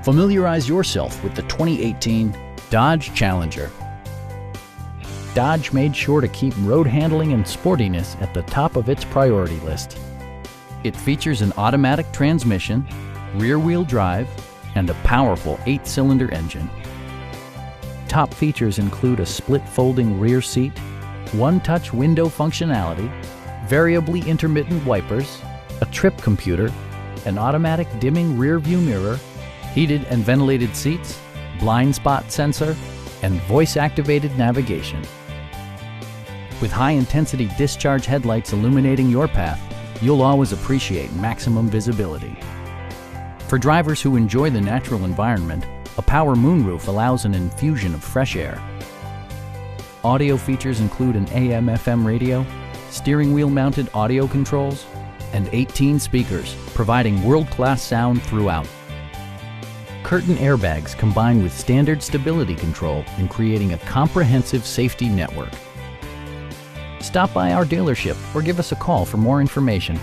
Familiarize yourself with the 2018 Dodge Challenger. Dodge made sure to keep road handling and sportiness at the top of its priority list. It features an automatic transmission, rear-wheel drive, and a powerful 8-cylinder engine. Top features include a split folding rear seat, one-touch window functionality, variably intermittent wipers, a trip computer, an automatic dimming rear-view mirror, heated and ventilated seats, blind spot sensor, and voice-activated navigation. With high-intensity discharge headlights illuminating your path, you'll always appreciate maximum visibility. For drivers who enjoy the natural environment, a power moonroof allows an infusion of fresh air. Audio features include an AM/FM radio, steering wheel mounted audio controls, and 18 speakers, providing world-class sound throughout. Curtain airbags combine with standard stability control in creating a comprehensive safety network. Stop by our dealership or give us a call for more information.